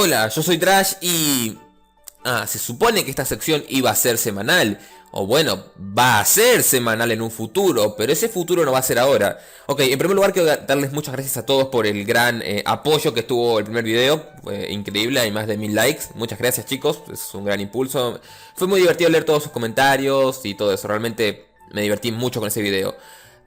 Hola, yo soy Trash y... se supone que esta sección iba a ser semanal. O bueno, va a ser semanal en un futuro, pero ese futuro no va a ser ahora. Ok, en primer lugar quiero darles muchas gracias a todos por el gran apoyo que tuvo el primer video. Fue increíble, hay más de 1000 likes. Muchas gracias chicos, es un gran impulso. Fue muy divertido leer todos sus comentarios y todo eso. Realmente me divertí mucho con ese video.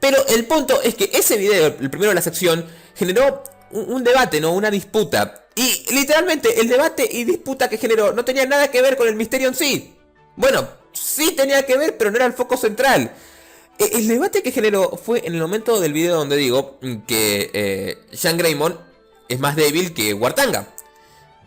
Pero el punto es que ese video, el primero de la sección, generó un debate, ¿no? Una disputa. Y literalmente el debate y disputa que generó no tenía nada que ver con el misterio en sí. Bueno, sí tenía que ver, pero no era el foco central. El debate que generó fue en el momento del video donde digo que Jean Greymon es más débil que Wartanga.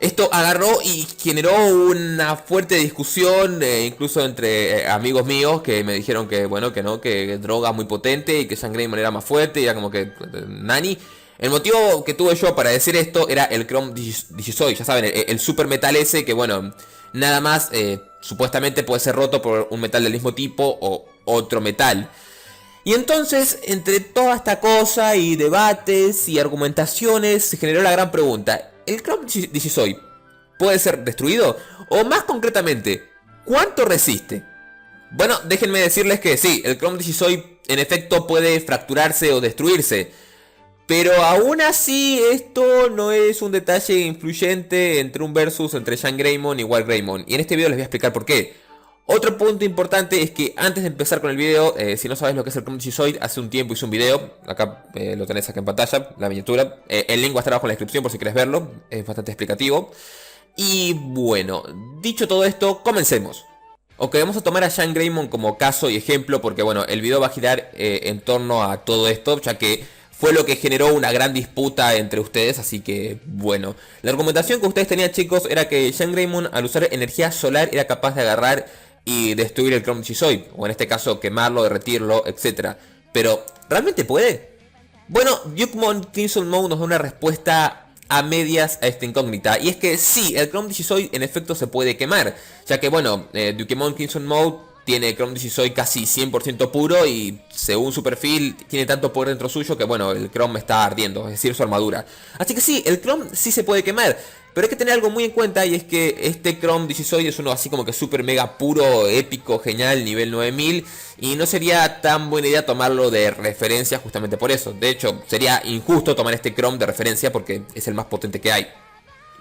Esto agarró y generó una fuerte discusión, incluso entre amigos míos que me dijeron que, bueno, que no, que droga muy potente y que Jean Greymon era más fuerte y era como que nani. El motivo que tuve yo para decir esto era el Chrome Digisoy, ya saben, el super metal ese que, bueno, nada más supuestamente puede ser roto por un metal del mismo tipo o otro metal. Y entonces, entre toda esta cosa y debates y argumentaciones, se generó la gran pregunta: ¿el Chrome Digisoy puede ser destruido? O más concretamente, ¿cuánto resiste? Bueno, déjenme decirles que sí, el Chrome Digisoy en efecto puede fracturarse o destruirse. Pero aún así esto no es un detalle influyente entre un versus entre Jean Greymon y Wild Greymon. Y en este video les voy a explicar por qué. Otro punto importante es que antes de empezar con el video, si no sabes lo que es el Chrome Digisoid, hace un tiempo hice un video. Acá lo tenés acá en pantalla, la miniatura. El link va a estar abajo en la descripción por si querés verlo. Es bastante explicativo. Y bueno, dicho todo esto, comencemos. Ok, vamos a tomar a Jean Greymon como caso y ejemplo porque bueno, el video va a girar en torno a todo esto, ya que fue lo que generó una gran disputa entre ustedes, así que bueno. La argumentación que ustedes tenían, chicos, era que Jean Greymon al usar energía solar era capaz de agarrar y destruir el Chrome Digisoid, o en este caso quemarlo, derretirlo, etc. Pero, ¿realmente puede? Bueno, Dukemon Crimson Mode nos da una respuesta a medias a esta incógnita, y es que sí, el Chrome Digisoid en efecto se puede quemar, ya que bueno, Dukemon Crimson Mode tiene Chrome Digisoid casi 100% puro y según su perfil tiene tanto poder dentro suyo que bueno, el Chrome está ardiendo, es decir, su armadura. Así que sí, el Chrome sí se puede quemar, pero hay que tener algo muy en cuenta y es que este Chrome Digisoid es uno así como que super mega puro, épico, genial, nivel 9000 y no sería tan buena idea tomarlo de referencia justamente por eso. De hecho, sería injusto tomar este Chrome de referencia porque es el más potente que hay.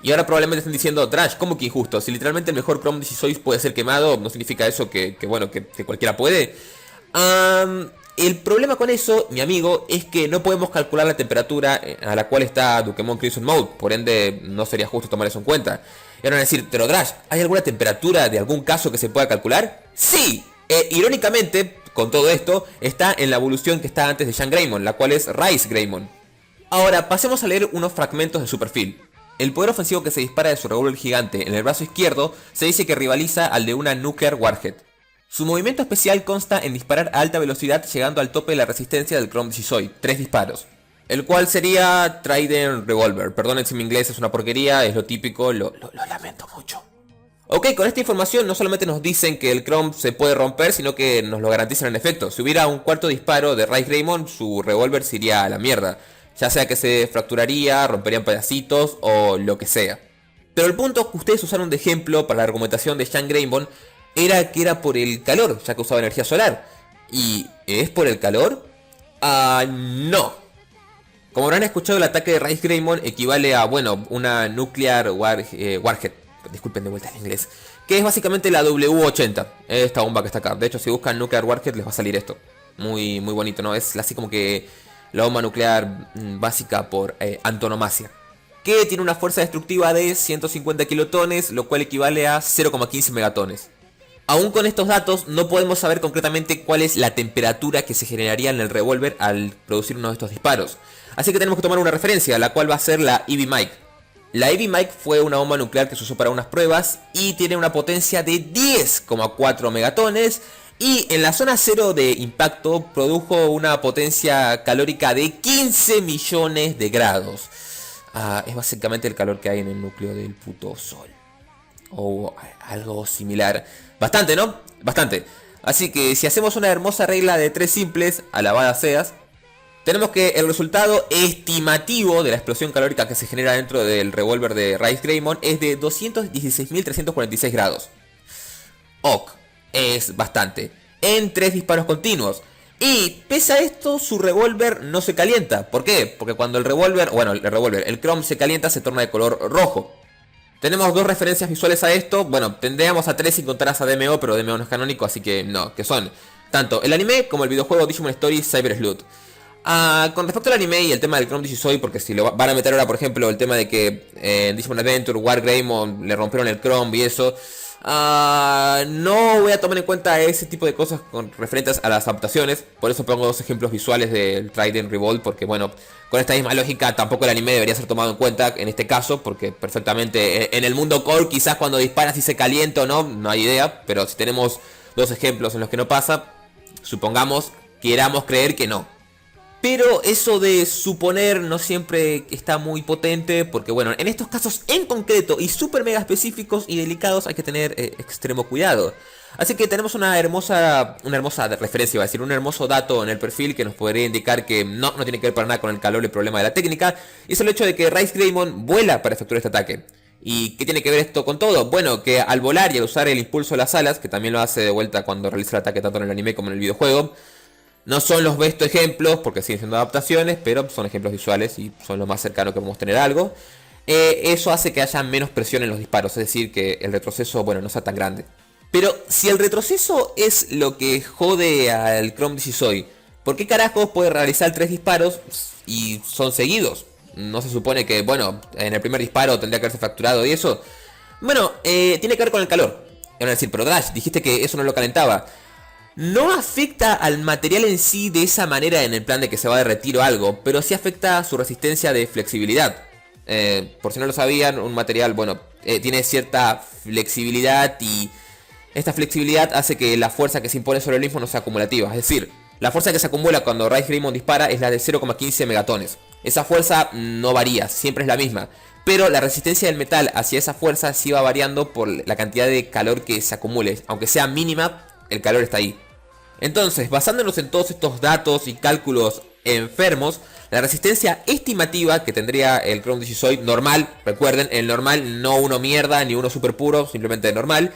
Y ahora probablemente estén diciendo, Trash, ¿cómo que injusto? Si literalmente el mejor Chrome Digisoid puede ser quemado, ¿no significa eso que cualquiera puede? El problema con eso, mi amigo, es que no podemos calcular la temperatura a la cual está Dukemon Crimson Mode. Por ende, no sería justo tomar eso en cuenta. Y ahora van a decir, pero Trash, ¿hay alguna temperatura de algún caso que se pueda calcular? ¡Sí! Irónicamente, con todo esto, está en la evolución que está antes de Jean Greymon, la cual es Rise Greymon. Ahora, pasemos a leer unos fragmentos de su perfil. El poder ofensivo que se dispara de su revólver gigante en el brazo izquierdo se dice que rivaliza al de una Nuclear Warhead. Su movimiento especial consta en disparar a alta velocidad llegando al tope de la resistencia del Chrome Digisoid, 3 disparos. El cual sería Trident Revolver. Perdonen si mi inglés es una porquería, es lo típico, lo lamento mucho. Ok, con esta información no solamente nos dicen que el Chrome se puede romper, sino que nos lo garantizan en efecto. Si hubiera un cuarto disparo de Rise Greymon, su revólver se iría a la mierda. Ya sea que se fracturaría, rompería en pedacitos o lo que sea. Pero el punto que ustedes usaron de ejemplo para la argumentación de Jean Greymon era que era por el calor, ya que usaba energía solar. ¿Y es por el calor? No. Como habrán escuchado, el ataque de Rise Greymon equivale a, bueno, una Nuclear Warhead. Disculpen de vuelta en inglés. Que es básicamente la W80. Esta bomba que está acá. De hecho, si buscan Nuclear Warhead les va a salir esto. Muy, muy bonito, ¿no? Es así como que la bomba nuclear básica por antonomasia. Que tiene una fuerza destructiva de 150 kilotones, lo cual equivale a 0,15 megatones. Aún con estos datos no podemos saber concretamente cuál es la temperatura que se generaría en el revólver al producir uno de estos disparos. Así que tenemos que tomar una referencia, la cual va a ser la Ivy Mike. La Ivy Mike fue una bomba nuclear que se usó para unas pruebas y tiene una potencia de 10,4 megatones. Y en la zona cero de impacto produjo una potencia calórica de 15 millones de grados. Es básicamente el calor que hay en el núcleo del puto sol. O algo similar. Bastante, ¿no? Bastante. Así que si hacemos una hermosa regla de 3 simples, alabada seas. tenemos que el resultado estimativo de la explosión calórica que se genera dentro del revólver de Rice Greymon es de 216.346 grados. Ok, es bastante. En 3 disparos continuos. Y pese a esto, su revólver no se calienta. ¿Por qué? Porque cuando el revólver, el Chrome se calienta, se torna de color rojo. Tenemos dos referencias visuales a esto. Bueno, tendríamos a 3 sin contar a DMO, pero DMO no es canónico, así que no. Que son tanto el anime como el videojuego Digimon Story Cyber Sleuth. Con respecto al anime y el tema del Chrome Digisoy, porque si lo van a meter ahora, por ejemplo, el tema de que en Digimon Adventure, War Greymon le rompieron el Chrome y eso, no voy a tomar en cuenta ese tipo de cosas con referentes a las adaptaciones. Por eso pongo dos ejemplos visuales del Trident Revolt, porque bueno, con esta misma lógica tampoco el anime debería ser tomado en cuenta en este caso, porque perfectamente en el mundo core quizás cuando disparas si se calienta o no, no hay idea, pero si tenemos dos ejemplos en los que no pasa, supongamos, queramos creer que no. Pero eso de suponer no siempre está muy potente, porque bueno, en estos casos en concreto y súper mega específicos y delicados hay que tener extremo cuidado. Así que tenemos una hermosa referencia, iba a decir, un hermoso dato en el perfil que nos podría indicar que no tiene que ver para nada con el calor y el problema de la técnica. Y es el hecho de que Rice Greymon vuela para efectuar este ataque. ¿Y qué tiene que ver esto con todo? Bueno, que al volar y al usar el impulso de las alas, que también lo hace de vuelta cuando realiza el ataque tanto en el anime como en el videojuego, no son los bestos ejemplos, porque siguen siendo adaptaciones, pero son ejemplos visuales y son lo más cercano que podemos tener a algo. Eso hace que haya menos presión en los disparos, es decir, que el retroceso, bueno, no sea tan grande. Pero si el retroceso es lo que jode al Chrome Digisoy, ¿por qué carajos puede realizar 3 disparos y son seguidos? No se supone que, bueno, en el primer disparo tendría que haberse fracturado y eso. Bueno, tiene que ver con el calor. Van a decir, pero Dash, dijiste que eso no lo calentaba. No afecta al material en sí de esa manera en el plan de que se va a derretir o algo, pero sí afecta a su resistencia de flexibilidad. Por si no lo sabían, un material, bueno, tiene cierta flexibilidad y esta flexibilidad hace que la fuerza que se impone sobre el mismo no sea acumulativa. Es decir, la fuerza que se acumula cuando Rice Greymon dispara es la de 0,15 megatones. Esa fuerza no varía, siempre es la misma. Pero la resistencia del metal hacia esa fuerza sí va variando por la cantidad de calor que se acumule. Aunque sea mínima, el calor está ahí. Entonces, basándonos en todos estos datos y cálculos enfermos, la resistencia estimativa que tendría el Chrome Digisoy normal, recuerden, el normal, no uno mierda ni uno super puro, simplemente normal,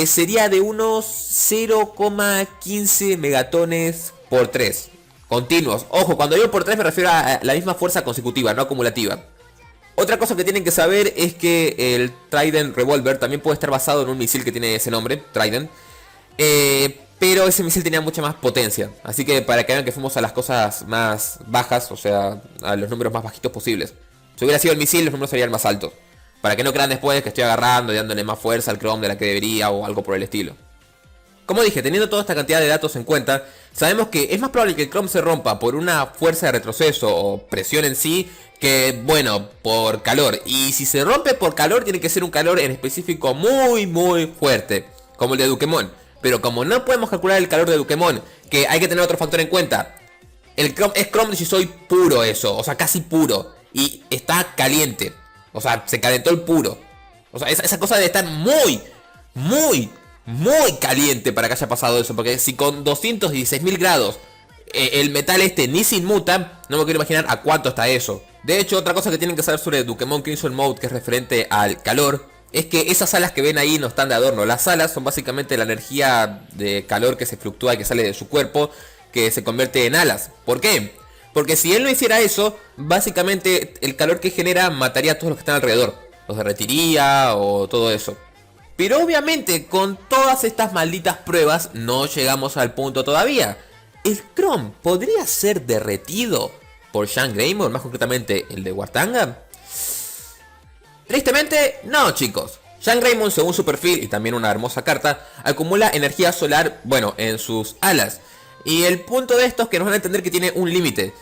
sería de unos 0,15 megatones por 3 continuos. Ojo, cuando digo por 3 me refiero a la misma fuerza consecutiva, no acumulativa. Otra cosa que tienen que saber es que el Trident Revolver también puede estar basado en un misil que tiene ese nombre, Trident. Pero ese misil tenía mucha más potencia. Así que para que vean que fuimos a las cosas más bajas, o sea, a los números más bajitos posibles. Si hubiera sido el misil, los números serían más altos. Para que no crean después que estoy agarrando y dándole más fuerza al Chrome de la que debería o algo por el estilo. Como dije, teniendo toda esta cantidad de datos en cuenta, sabemos que es más probable que el Chrome se rompa por una fuerza de retroceso o presión en sí que, bueno, por calor. Y si se rompe por calor, tiene que ser un calor en específico muy fuerte, como el de Dukemon. Pero como no podemos calcular el calor de Dukemon, que hay que tener otro factor en cuenta, el Chrome es Chrome Digisoy puro eso, o sea, casi puro. Y está caliente, o sea, se calentó el puro. O sea, esa cosa debe estar muy caliente para que haya pasado eso. Porque si con 216.000 grados el metal este ni se inmuta, no me quiero imaginar a cuánto está eso. De hecho, otra cosa que tienen que saber sobre Dukemon Crimson Mode, que es referente al calor, es que esas alas que ven ahí no están de adorno. Las alas son básicamente la energía de calor que se fluctúa y que sale de su cuerpo, que se convierte en alas. ¿Por qué? Porque si él no hiciera eso, básicamente el calor que genera mataría a todos los que están alrededor. Los derretiría o todo eso. Pero obviamente con todas estas malditas pruebas no llegamos al punto todavía. ¿El Chrome podría ser derretido por Shan Greymon, más concretamente el de Wartanga? Tristemente, no, chicos. Shan Greymon, según su perfil y también una hermosa carta, acumula energía solar, bueno, en sus alas. Y el punto de esto es que nos van a entender que tiene un límite.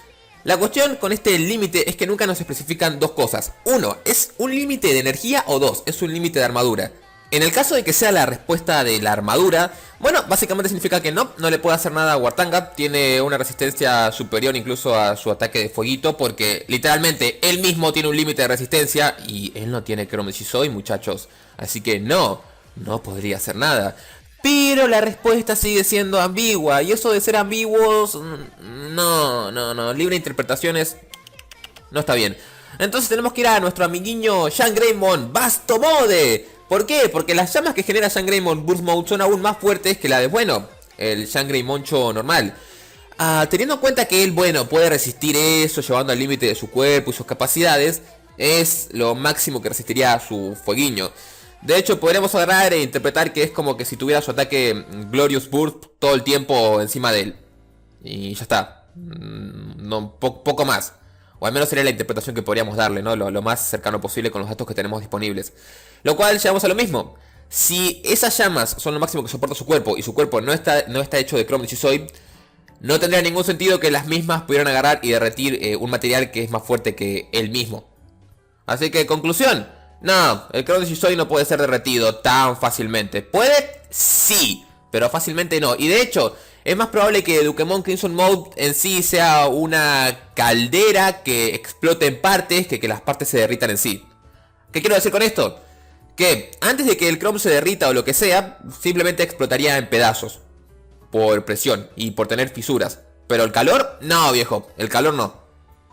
La cuestión con este límite es que nunca nos especifican dos cosas. Uno, ¿es un límite de energía? O dos, ¿es un límite de armadura? En el caso de que sea la respuesta de la armadura, bueno, básicamente significa que no le puede hacer nada a Wartanga. Tiene una resistencia superior incluso a su ataque de fueguito, porque literalmente él mismo tiene un límite de resistencia y él no tiene Chrome Digisoy, muchachos. Así que no podría hacer nada. Pero la respuesta sigue siendo ambigua. Y eso de ser ambiguos... No. Libre de interpretaciones no está bien. Entonces tenemos que ir a nuestro amiguiño Jean Greymon Vasto Mode. ¿Por qué? Porque las llamas que genera Jean Greymon Burst Mode son aún más fuertes que la de, bueno, el Jean Greymoncho normal. Teniendo en cuenta que él, bueno, puede resistir eso, llevando al límite de su cuerpo y sus capacidades, es lo máximo que resistiría a su fueguiño. De hecho, podríamos agarrar e interpretar que es como que si tuviera su ataque Glorious Burst todo el tiempo encima de él. Y ya está. Poco más. O al menos sería la interpretación que podríamos darle, ¿no? Lo más cercano posible con los datos que tenemos disponibles. Lo cual llegamos a lo mismo. Si esas llamas son lo máximo que soporta su cuerpo y su cuerpo no está hecho de Chrome Chisoid, no tendría ningún sentido que las mismas pudieran agarrar y derretir un material que es más fuerte que él mismo. Así que, conclusión. No, el Chrome Chisoid no puede ser derretido tan fácilmente. ¿Puede? Sí, pero fácilmente no. Y de hecho, es más probable que Dukemon Crimson Mode en sí sea una caldera que explote en partes que las partes se derritan en sí. ¿Qué quiero decir con esto? Que antes de que el Chrome se derrita o lo que sea, simplemente explotaría en pedazos. Por presión y por tener fisuras. Pero el calor, no viejo, el calor no.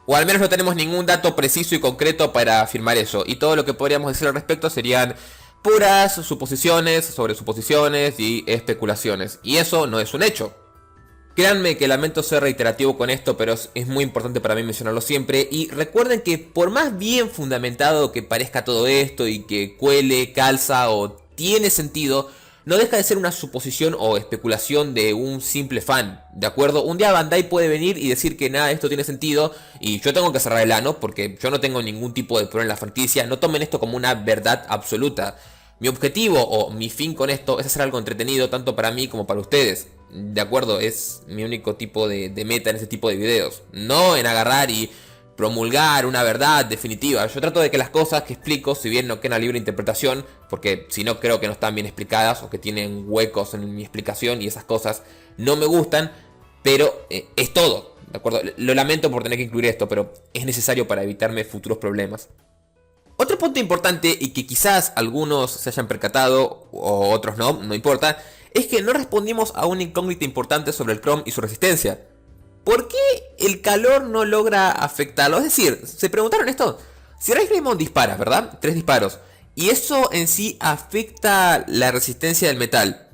O al menos no tenemos ningún dato preciso y concreto para afirmar eso. Y todo lo que podríamos decir al respecto serían puras suposiciones sobre suposiciones y especulaciones. Y eso no es un hecho. Créanme que lamento ser reiterativo con esto, pero es muy importante para mí mencionarlo siempre. Y recuerden que por más bien fundamentado que parezca todo esto y que cuele, calza o tiene sentido, no deja de ser una suposición o especulación de un simple fan, ¿de acuerdo? Un día Bandai puede venir y decir que nada de esto tiene sentido y yo tengo que cerrar el ano porque yo no tengo ningún tipo de problema en la franquicia. No tomen esto como una verdad absoluta. Mi objetivo o mi fin con esto es hacer algo entretenido tanto para mí como para ustedes. De acuerdo, es mi único tipo de meta en este tipo de videos. No en agarrar y promulgar una verdad definitiva. Yo trato de que las cosas que explico, si bien no quedan a libre interpretación, porque si no creo que no están bien explicadas o que tienen huecos en mi explicación y esas cosas no me gustan, pero es todo, ¿de acuerdo? Lo lamento por tener que incluir esto, pero es necesario para evitarme futuros problemas. Otro punto importante y que quizás algunos se hayan percatado o otros no importa, es que no respondimos a una incógnita importante sobre el Chrome y su resistencia. ¿Por qué el calor no logra afectarlo? Es decir, ¿se preguntaron esto? Si Rice Greymon dispara, ¿verdad? 3 disparos. Y eso en sí afecta la resistencia del metal.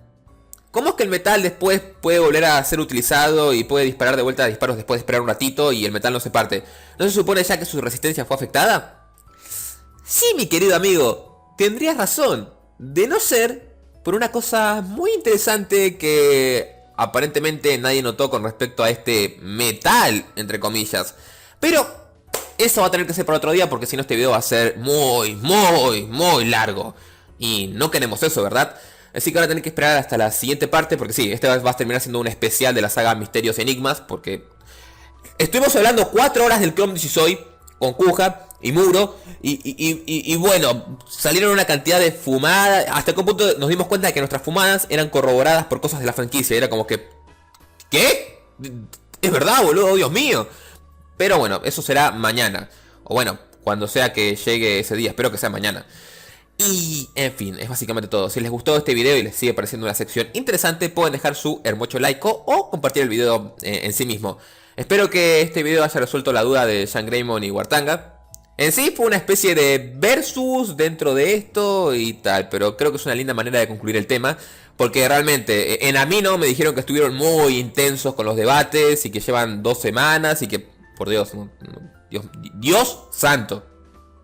¿Cómo es que el metal después puede volver a ser utilizado y puede disparar de vuelta a disparos después de esperar un ratito y el metal no se parte? ¿No se supone ya que su resistencia fue afectada? Sí, mi querido amigo, tendrías razón. De no ser por una cosa muy interesante que aparentemente nadie notó con respecto a este metal, entre comillas. Pero eso va a tener que ser para otro día porque si no este video va a ser muy largo. Y no queremos eso, ¿verdad? Así que ahora tener que esperar hasta la siguiente parte porque sí, este va a terminar siendo un especial de la saga Misterios y Enigmas. Porque estuvimos hablando 4 horas del Chrome Chisoid con Kuja y Muro y bueno, salieron una cantidad de fumadas. Hasta qué punto nos dimos cuenta de que nuestras fumadas eran corroboradas por cosas de la franquicia. Era como que, ¿qué? Es verdad, boludo, Dios mío. Pero bueno, eso será mañana. O bueno, cuando sea que llegue ese día. Espero que sea mañana. Y en fin, es básicamente todo. Si les gustó este video y les sigue pareciendo una sección interesante, pueden dejar su hermoso like o compartir el video en sí mismo. Espero que este video haya resuelto la duda de Jean Greymon y Wartanga. En sí fue una especie de versus dentro de esto y tal, pero creo que es una linda manera de concluir el tema. Porque realmente en Amino me dijeron que estuvieron muy intensos con los debates y que llevan 2 semanas y que, por Dios, Dios santo.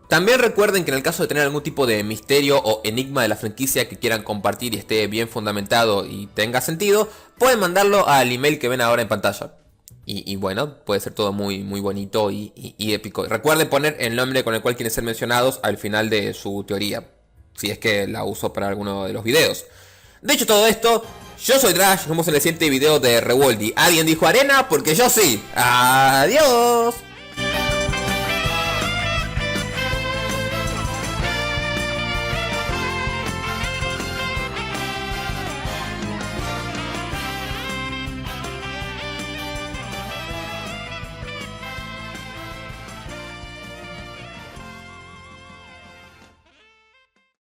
También recuerden que en el caso de tener algún tipo de misterio o enigma de la franquicia que quieran compartir y esté bien fundamentado y tenga sentido, pueden mandarlo al email que ven ahora en pantalla. Y bueno, puede ser todo muy bonito y épico. Recuerden poner el nombre con el cual quieren ser mencionados al final de su teoría, si es que la uso para alguno de los videos. De hecho todo esto, yo soy Trash, nos vemos en el siguiente video de Rewoldy. ¿Alguien dijo arena? Porque yo sí. Adiós.